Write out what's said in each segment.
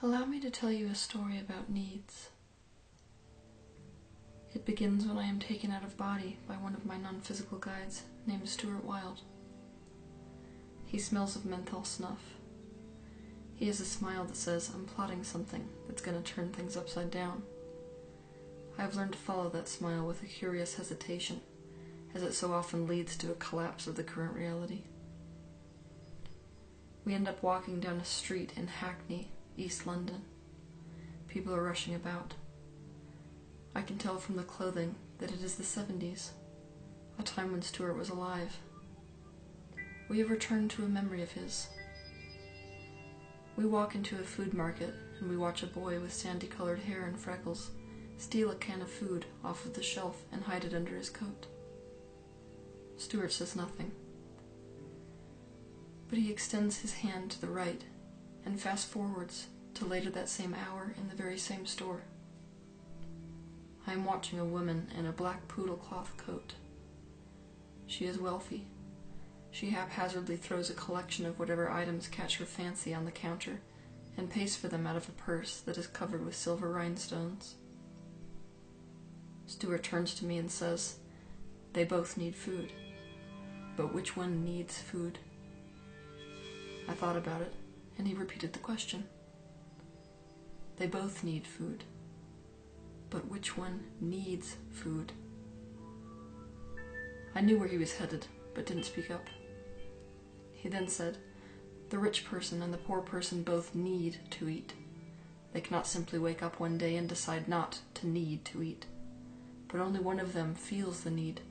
Allow me to tell you a story about needs. It begins when I am taken out of body by one of my non-physical guides named Stuart Wilde. He smells of menthol snuff. He has a smile that says, I'm plotting something that's going to turn things upside down. I have learned to follow that smile with a curious hesitation, as it so often leads to a collapse of the current reality. We end up walking down a street in Hackney, East London. People are rushing about. I can tell from the clothing that it is the 70s, a time when Stuart was alive. We have returned to a memory of his. We walk into a food market and we watch a boy with sandy-colored hair and freckles steal a can of food off of the shelf and hide it under his coat. Stuart says nothing, but he extends his hand to the right and fast-forwards to later that same hour in the very same store. I am watching a woman in a black poodle cloth coat. She is wealthy. She haphazardly throws a collection of whatever items catch her fancy on the counter and pays for them out of a purse that is covered with silver rhinestones. Stuart turns to me and says, "They both need food, but which one needs food?" I thought about it, and he repeated the question. They both need food, but which one needs food? I knew where he was headed, but didn't speak up. He then said, the rich person and the poor person both need to eat. They cannot simply wake up one day and decide not to need to eat, but only one of them feels the need,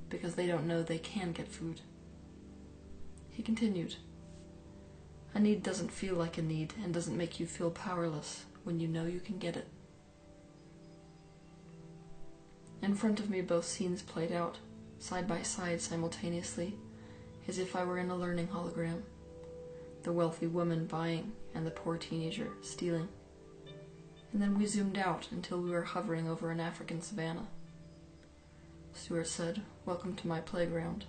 because they don't know they can get food. He continued, a need doesn't feel like a need and doesn't make you feel powerless when you know you can get it. In front of me both scenes played out, side by side simultaneously, as if I were in a learning hologram, the wealthy woman buying and the poor teenager stealing. And then we zoomed out until we were hovering over an African savanna. Stuart said, "Welcome to my playground."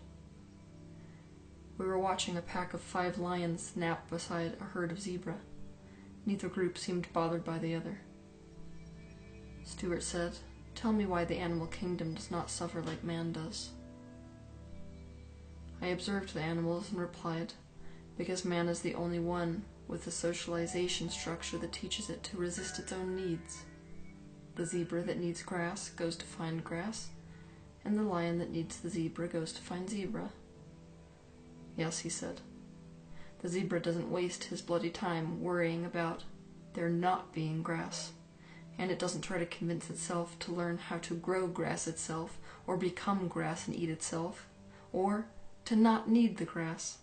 We were watching a pack of 5 lions nap beside a herd of zebra. Neither group seemed bothered by the other. Stuart said, "Tell me why the animal kingdom does not suffer like man does." I observed the animals and replied, because man is the only one with a socialization structure that teaches it to resist its own needs. The zebra that needs grass goes to find grass, and the lion that needs the zebra goes to find zebra. Yes, he said. The zebra doesn't waste his bloody time worrying about there not being grass, and it doesn't try to convince itself to learn how to grow grass itself, or become grass and eat itself, or to not need the grass.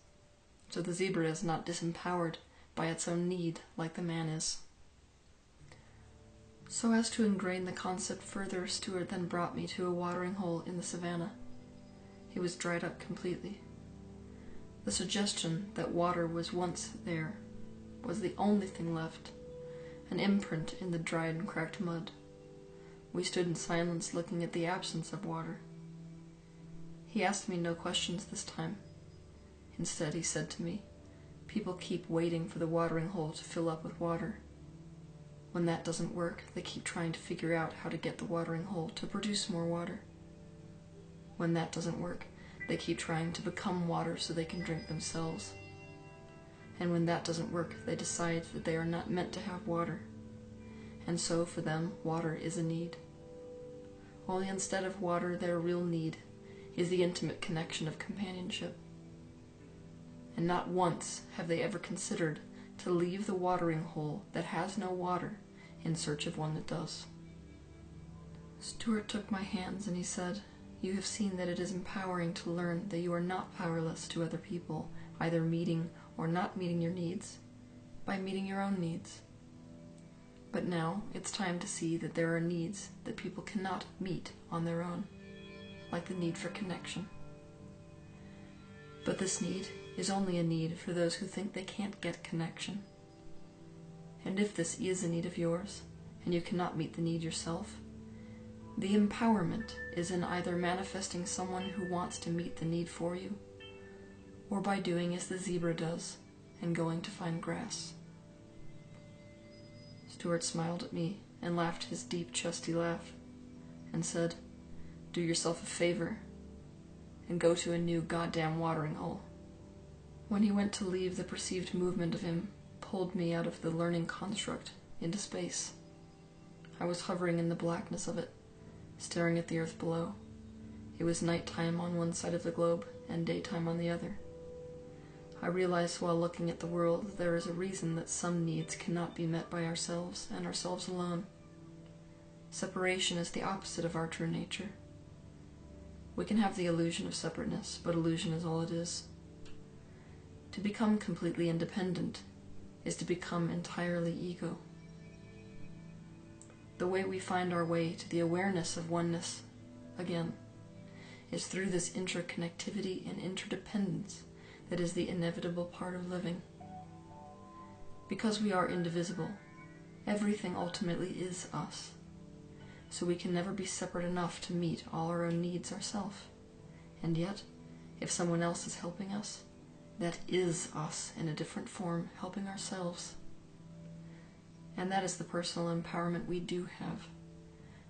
So the zebra is not disempowered by its own need like the man is. So as to ingrain the concept further, Stuart then brought me to a watering hole in the savannah. It was dried up completely. The suggestion that water was once there was the only thing left, an imprint in the dried and cracked mud. We stood in silence looking at the absence of water. He asked me no questions this time. Instead, he said to me, "People keep waiting for the watering hole to fill up with water. When that doesn't work, they keep trying to figure out how to get the watering hole to produce more water. When that doesn't work, they keep trying to become water so they can drink themselves. And when that doesn't work, they decide that they are not meant to have water. And so, for them, water is a need. Only instead of water, their real need is the intimate connection of companionship. And not once have they ever considered to leave the watering hole that has no water in search of one that does." Stuart took my hands and he said, "You have seen that it is empowering to learn that you are not powerless to other people, either meeting or not meeting your needs, by meeting your own needs. But now it's time to see that there are needs that people cannot meet on their own, like the need for connection. But this need is only a need for those who think they can't get connection. And if this is a need of yours, and you cannot meet the need yourself, the empowerment is in either manifesting someone who wants to meet the need for you, or by doing as the zebra does and going to find grass." Stuart smiled at me and laughed his deep, chesty laugh, and said, "Do yourself a favor and go to a new goddamn watering hole." When he went to leave, the perceived movement of him pulled me out of the learning construct into space. I was hovering in the blackness of it, staring at the earth below. It was nighttime on one side of the globe and daytime on the other. I realized while looking at the world that there is a reason that some needs cannot be met by ourselves and ourselves alone. Separation is the opposite of our true nature. We can have the illusion of separateness, but illusion is all it is. To become completely independent is to become entirely ego. The way we find our way to the awareness of oneness, again, is through this interconnectivity and interdependence that is the inevitable part of living. Because we are indivisible, everything ultimately is us. So we can never be separate enough to meet all our own needs ourselves. And yet, if someone else is helping us, that is us in a different form helping ourselves. And that is the personal empowerment we do have,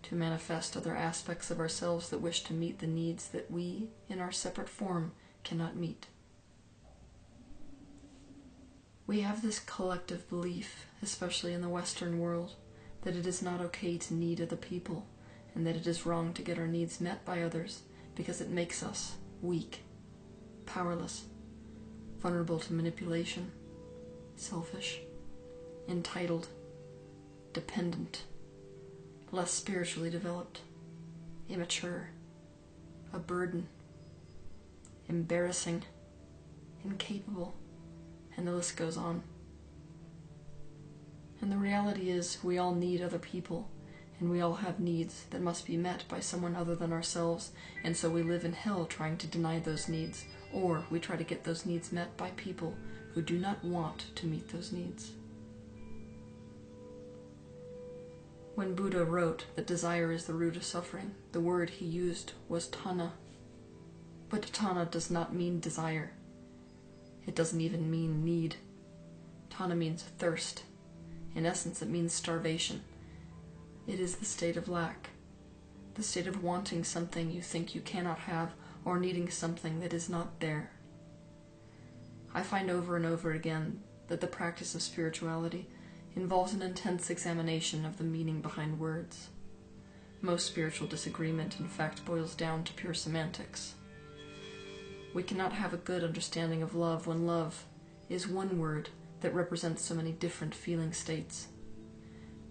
to manifest other aspects of ourselves that wish to meet the needs that we, in our separate form, cannot meet. We have this collective belief, especially in the Western world, that it is not okay to need other people, and that it is wrong to get our needs met by others because it makes us weak, powerless, vulnerable to manipulation, selfish, entitled, dependent, less spiritually developed, immature, a burden, embarrassing, incapable, and the list goes on. And the reality is, we all need other people, and we all have needs that must be met by someone other than ourselves, and so we live in hell trying to deny those needs, or we try to get those needs met by people who do not want to meet those needs. When Buddha wrote that desire is the root of suffering, the word he used was tanha. But tanha does not mean desire. It doesn't even mean need. Tanha means thirst. In essence, it means starvation. It is the state of lack, the state of wanting something you think you cannot have, or needing something that is not there. I find over and over again that the practice of spirituality involves an intense examination of the meaning behind words. Most spiritual disagreement, in fact, boils down to pure semantics. We cannot have a good understanding of love when love is one word that represents so many different feeling states.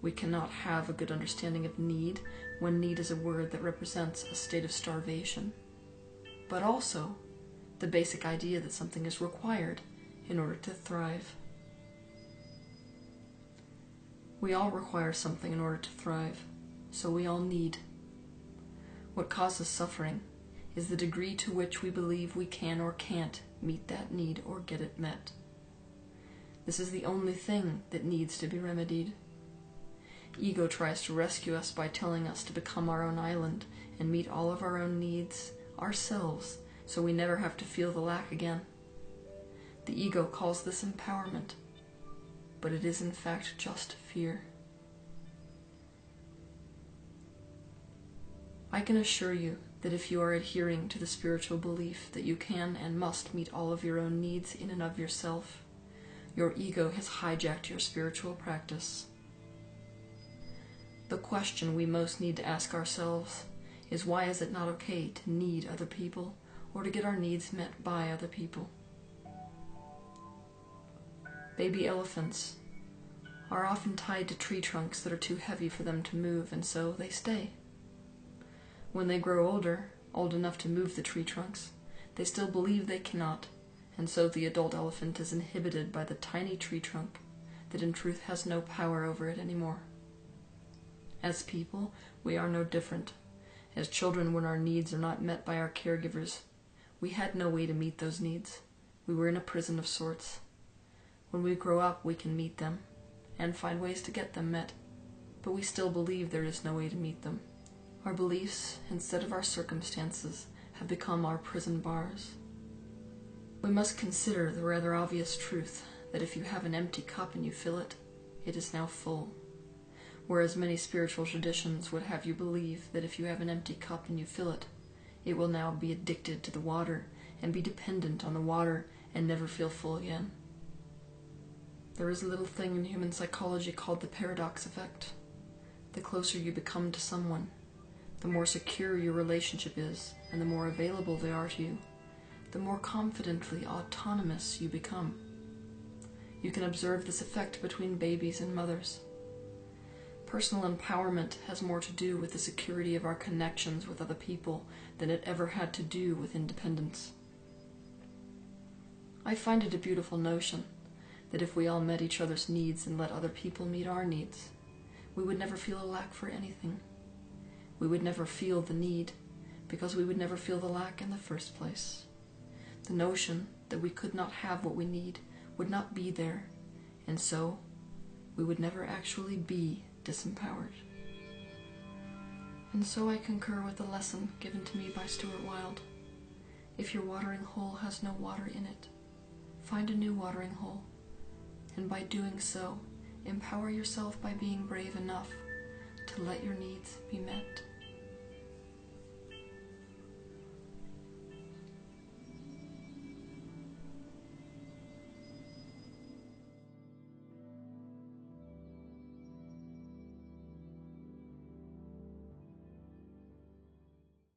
We cannot have a good understanding of need when need is a word that represents a state of starvation, but also the basic idea that something is required in order to thrive. We all require something in order to thrive, so we all need. What causes suffering is the degree to which we believe we can or can't meet that need or get it met. This is the only thing that needs to be remedied. Ego tries to rescue us by telling us to become our own island and meet all of our own needs ourselves, so we never have to feel the lack again. The ego calls this empowerment, but it is in fact just fear. I can assure you that if you are adhering to the spiritual belief that you can and must meet all of your own needs in and of yourself, your ego has hijacked your spiritual practice. The question we most need to ask ourselves is, why is it not okay to need other people or to get our needs met by other people? Baby elephants are often tied to tree trunks that are too heavy for them to move, and so they stay. When they grow older, old enough to move the tree trunks, they still believe they cannot, and so the adult elephant is inhibited by the tiny tree trunk that in truth has no power over it anymore. As people, we are no different. As children, when our needs are not met by our caregivers, we had no way to meet those needs. We were in a prison of sorts. When we grow up, we can meet them and find ways to get them met, but we still believe there is no way to meet them. Our beliefs, instead of our circumstances, have become our prison bars. We must consider the rather obvious truth that if you have an empty cup and you fill it, it is now full. whereas many spiritual traditions would have you believe that if you have an empty cup and you fill it, it will now be addicted to the water and be dependent on the water and never feel full again. There is a little thing in human psychology called the paradox effect. The closer you become to someone, the more secure your relationship is, and the more available they are to you, the more confidently autonomous you become. You can observe this effect between babies and mothers. Personal empowerment has more to do with the security of our connections with other people than it ever had to do with independence. I find it a beautiful notion that if we all met each other's needs and let other people meet our needs, we would never feel a lack for anything. We would never feel the need, because we would never feel the lack in the first place. The notion that we could not have what we need would not be there, and so we would never actually be disempowered. And so I concur with the lesson given to me by Stuart Wilde. If your watering hole has no water in it, find a new watering hole, and by doing so, empower yourself by being brave enough to let your needs be met.